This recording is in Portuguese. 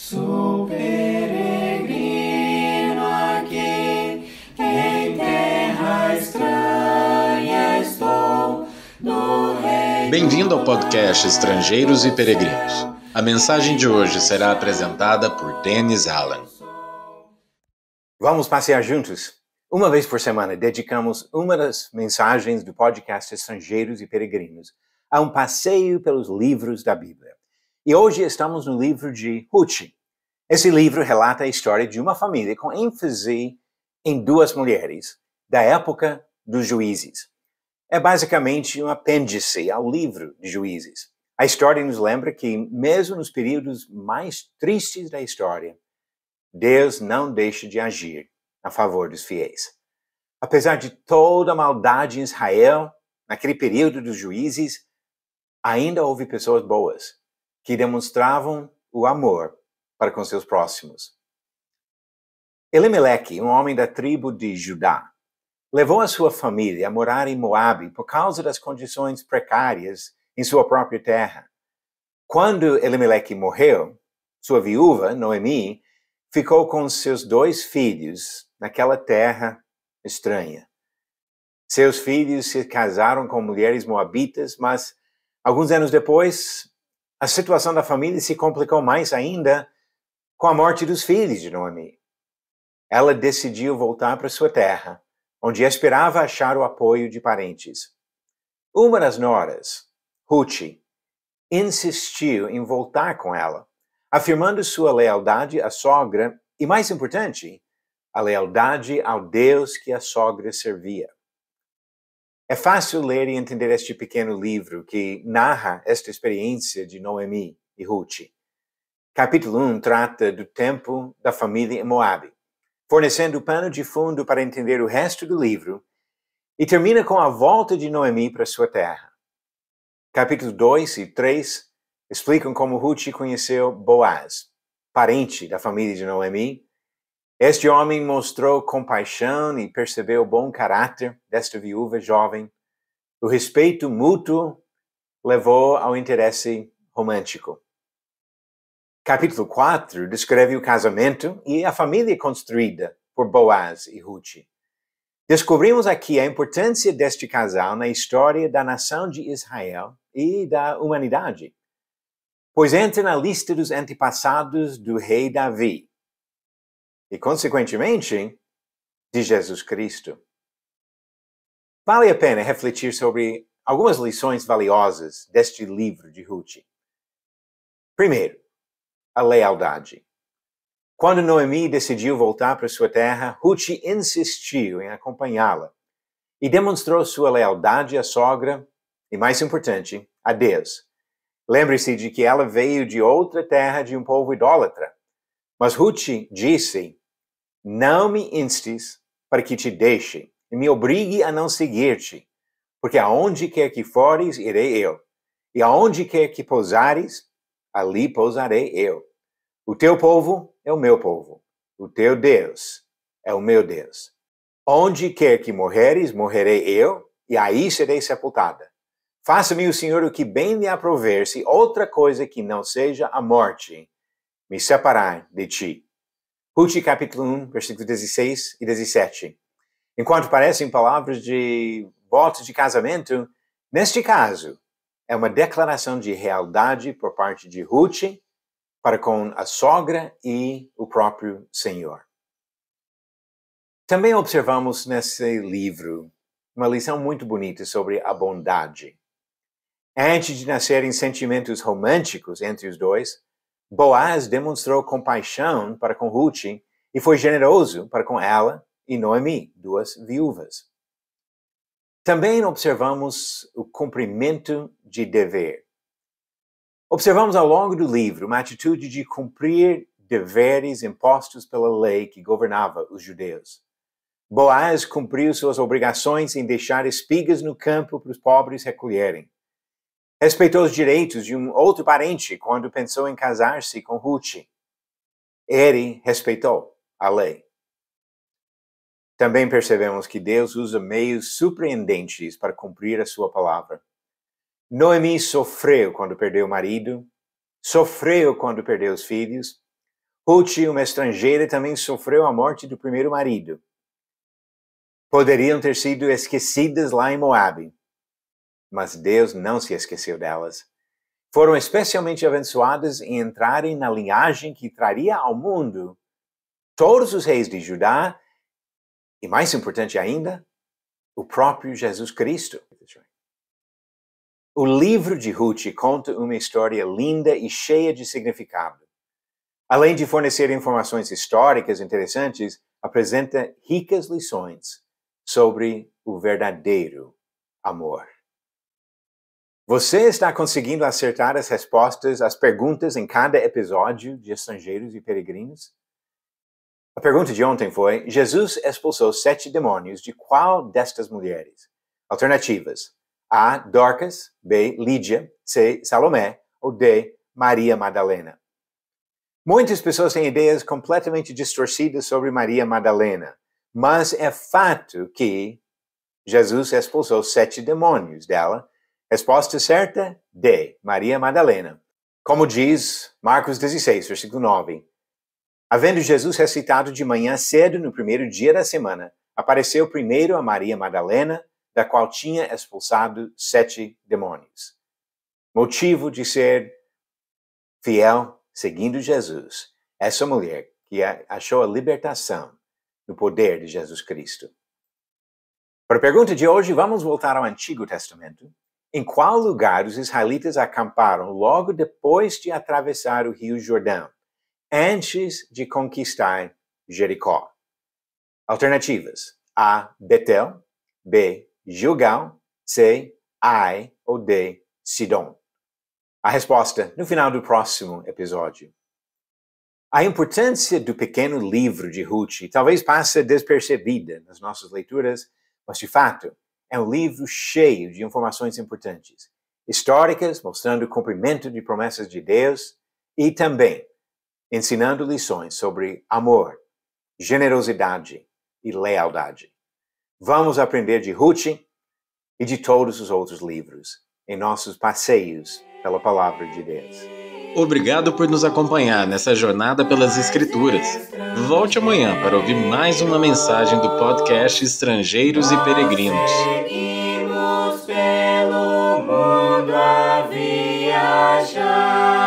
Sou peregrino aqui, em terra estranha estou, no reino. Bem-vindo ao podcast Estrangeiros e Peregrinos. A mensagem de hoje será apresentada por Dennis Allen. Vamos passear juntos? Uma vez por semana, dedicamos uma das mensagens do podcast Estrangeiros e Peregrinos a um passeio pelos livros da Bíblia. E hoje estamos no livro de Ruth. Esse livro relata a história de uma família com ênfase em duas mulheres da época dos juízes. É basicamente um apêndice ao livro de Juízes. A história nos lembra que, mesmo nos períodos mais tristes da história, Deus não deixa de agir a favor dos fiéis. Apesar de toda a maldade em Israel, naquele período dos juízes, ainda houve pessoas boas que demonstravam o amor para com seus próximos. Elimeleque, um homem da tribo de Judá, levou a sua família a morar em Moabe por causa das condições precárias em sua própria terra. Quando Elimeleque morreu, sua viúva, Noemi, ficou com seus 2 filhos naquela terra estranha. Seus filhos se casaram com mulheres moabitas, mas alguns anos depois, a situação da família se complicou mais ainda com a morte dos filhos de Noemi. Ela decidiu voltar para sua terra, onde esperava achar o apoio de parentes. Uma das noras, Ruth, insistiu em voltar com ela, afirmando sua lealdade à sogra e, mais importante, a lealdade ao Deus que a sogra servia. É fácil ler e entender este pequeno livro que narra esta experiência de Noemi e Ruth. Capítulo 1 trata do tempo da família em Moabe, fornecendo o pano de fundo para entender o resto do livro, e termina com a volta de Noemi para sua terra. Capítulos 2 e 3 explicam como Ruth conheceu Boaz, parente da família de Noemi. Este homem mostrou compaixão e percebeu o bom caráter desta viúva jovem. O respeito mútuo levou ao interesse romântico. Capítulo 4 descreve o casamento e a família construída por Boaz e Ruth. Descobrimos aqui a importância deste casal na história da nação de Israel e da humanidade, pois entra na lista dos antepassados do rei Davi e, consequentemente, de Jesus Cristo. Vale a pena refletir sobre algumas lições valiosas deste livro de Ruth. Primeiro, a lealdade. Quando Noemi decidiu voltar para sua terra, Ruth insistiu em acompanhá-la e demonstrou sua lealdade à sogra e, mais importante, a Deus. Lembre-se de que ela veio de outra terra de um povo idólatra. Mas Ruth disse: não me instes para que te deixe e me obrigue a não seguir-te, porque aonde quer que fores, irei eu, e aonde quer que pousares, ali pousarei eu. O teu povo é o meu povo, o teu Deus é o meu Deus. Onde quer que morreres, morrerei eu, e aí serei sepultada. Faça-me o Senhor o que bem lhe aprouver, se outra coisa que não seja a morte me separar de ti. Ruth capítulo 1, versículos 16 e 17. Enquanto parecem palavras de voto de casamento, neste caso, é uma declaração de lealdade por parte de Ruth para com a sogra e o próprio Senhor. Também observamos nesse livro uma lição muito bonita sobre a bondade. Antes de nascerem sentimentos românticos entre os dois, Boaz demonstrou compaixão para com Ruth e foi generoso para com ela e Noemi, 2 viúvas. Também observamos o cumprimento de dever. Observamos ao longo do livro uma atitude de cumprir deveres impostos pela lei que governava os judeus. Boaz cumpriu suas obrigações em deixar espigas no campo para os pobres recolherem. Respeitou os direitos de um outro parente quando pensou em casar-se com Ruth. Ele respeitou a lei. Também percebemos que Deus usa meios surpreendentes para cumprir a sua palavra. Noemi sofreu quando perdeu o marido, sofreu quando perdeu os filhos, Ruth, uma estrangeira, também sofreu a morte do primeiro marido. Poderiam ter sido esquecidas lá em Moabe, mas Deus não se esqueceu delas. Foram especialmente abençoadas em entrarem na linhagem que traria ao mundo todos os reis de Judá e, mais importante ainda, o próprio Jesus Cristo. O livro de Ruth conta uma história linda e cheia de significado. Além de fornecer informações históricas interessantes, apresenta ricas lições sobre o verdadeiro amor. Você está conseguindo acertar as respostas às perguntas em cada episódio de Estrangeiros e Peregrinos? A pergunta de ontem foi: Jesus expulsou 7 demônios de qual destas mulheres? Alternativas: A. Dorcas, B. Lídia, C. Salomé ou D. Maria Madalena. Muitas pessoas têm ideias completamente distorcidas sobre Maria Madalena, mas é fato que Jesus expulsou 7 demônios dela. Resposta certa, D. Maria Madalena. Como diz Marcos 16, versículo 9. Havendo Jesus ressuscitado de manhã cedo no primeiro dia da semana, apareceu primeiro a Maria Madalena, da qual tinha expulsado 7 demônios. Motivo de ser fiel, seguindo Jesus, essa mulher que achou a libertação no poder de Jesus Cristo. Para a pergunta de hoje, vamos voltar ao Antigo Testamento. Em qual lugar os israelitas acamparam logo depois de atravessar o Rio Jordão, antes de conquistar Jericó? Alternativas: A. Betel, B. Gilgal, C. Ai ou D. Sidom. A resposta no final do próximo episódio. A importância do pequeno livro de Ruth talvez passe despercebida nas nossas leituras, mas de fato é um livro cheio de informações importantes, históricas, mostrando o cumprimento de promessas de Deus e também ensinando lições sobre amor, generosidade e lealdade. Vamos aprender de Ruth e de todos os outros livros em nossos passeios pela Palavra de Deus. Obrigado por nos acompanhar nessa jornada pelas Escrituras. Volte amanhã para ouvir mais uma mensagem do podcast Estrangeiros e Peregrinos. Seguimos pelo mundo a viajar.